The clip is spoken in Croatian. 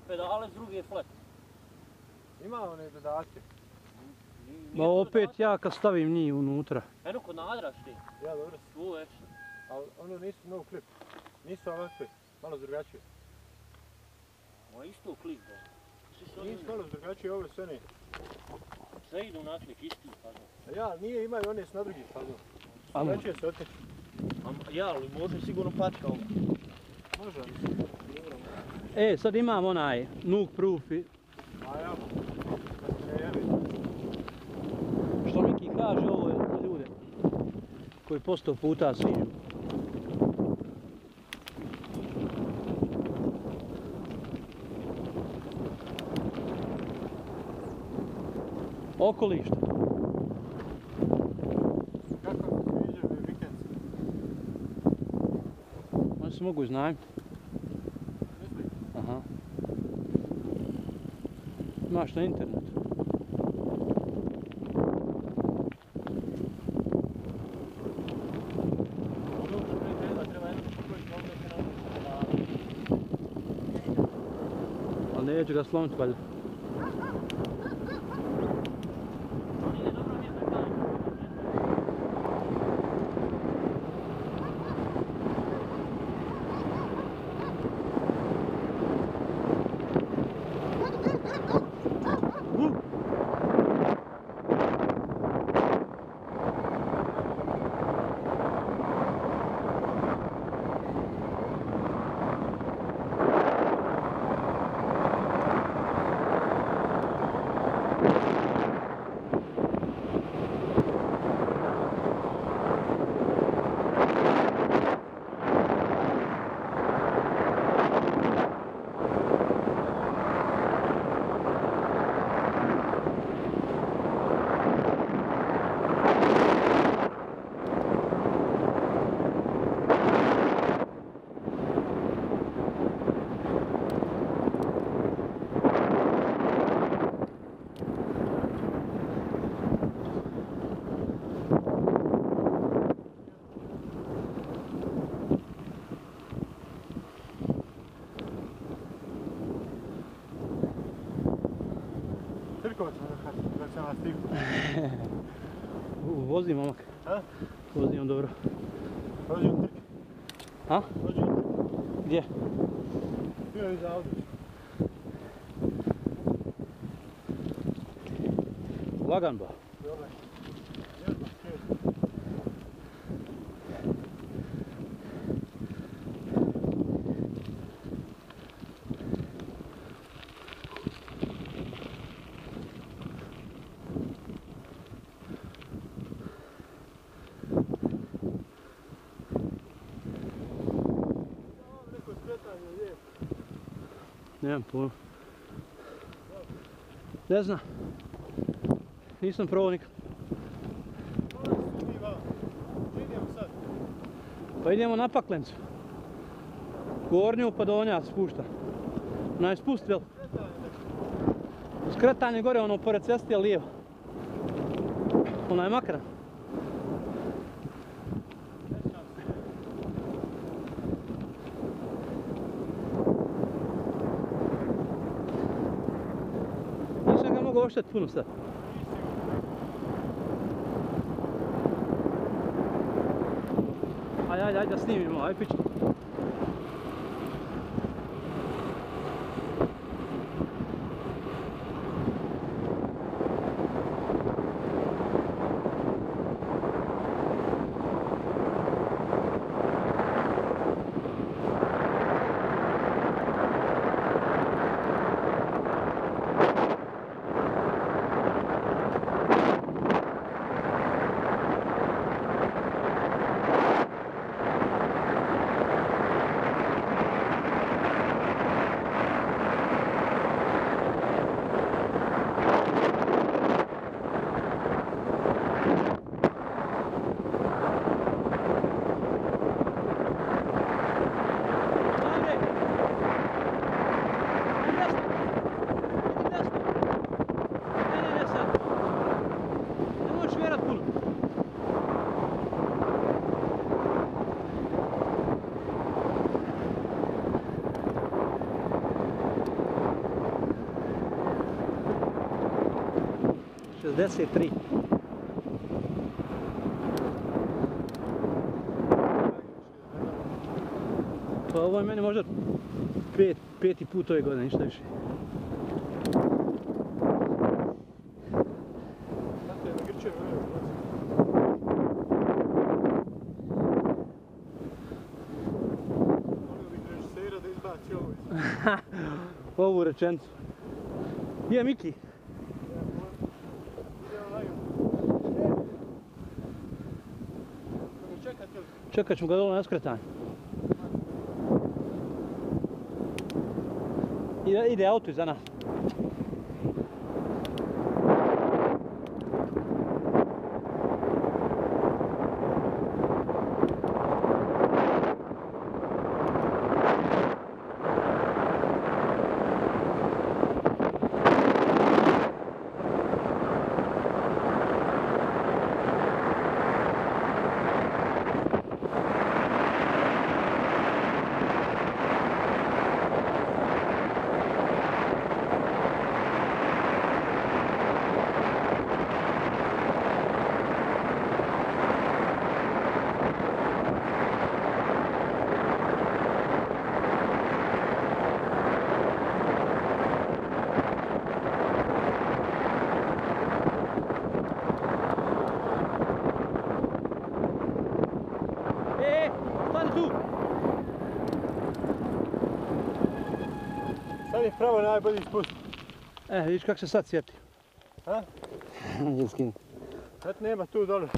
pedale s druge flat. Ima one dodatke. Ma opet ja kad stavim njih unutra. Eno kod nadraš ti. Ja, dobro. Ovo je. Ali ono nisu no clip. Nisu ovakve. Malo drugačije. Ma isto klik da. Nisu malo drugačije, ovo sve ne. Sve idu na klik, isti fazon. Ja, nije, imaju one s na drugi fazon. Drugačije se oteći. Ja, ali može sigurno patika ovo. Može. Sad imam onaj Nuke Proof i... A ja, da se ne jevi. Što Miki kaže, ovo je za ljude koji po 100 puta siđu. Okolište. Kako se sviđaju vikendski? Oni se mogu iznajmiti. Misli? Aha. Imaš na internetu. Ali neće ga slomiti valjda. Trkovac da se nas stigu. Vozi momak. A? Vozi on dobro. Dođi on trke. A? Dođi on trke. Gdje? Bio je iza Audi. Lagan ba. Dobar. Jedno, šest. Nemam pojma. Ne znam. Nisam probao nikad. Idemo sad. Pa idemo na Paklencu. Gornju pa donja spušta. Onaj spust, jel? Skretanje gore, ono pored ceste, lijevo. Onaj makran. Nisam ga mogao ošteti puno sad. Ajde da snimimo, ajde pići. 63. Pa ovo je meni možda peti put ove godine, ništa više. Tako je na Grčevu, Molio bih režisera da izbaci ovo iz... Ovu rečenicu. Je Miki. Idemo na jug. Čekati li? Čekat ćemo ga dole na skretanju. Ide auto iza nas. Stani tu! Sad je pravo najbolji spust. Vidiš kako se sad sjeti. Ha? Je skinu. Sad nema tu dole.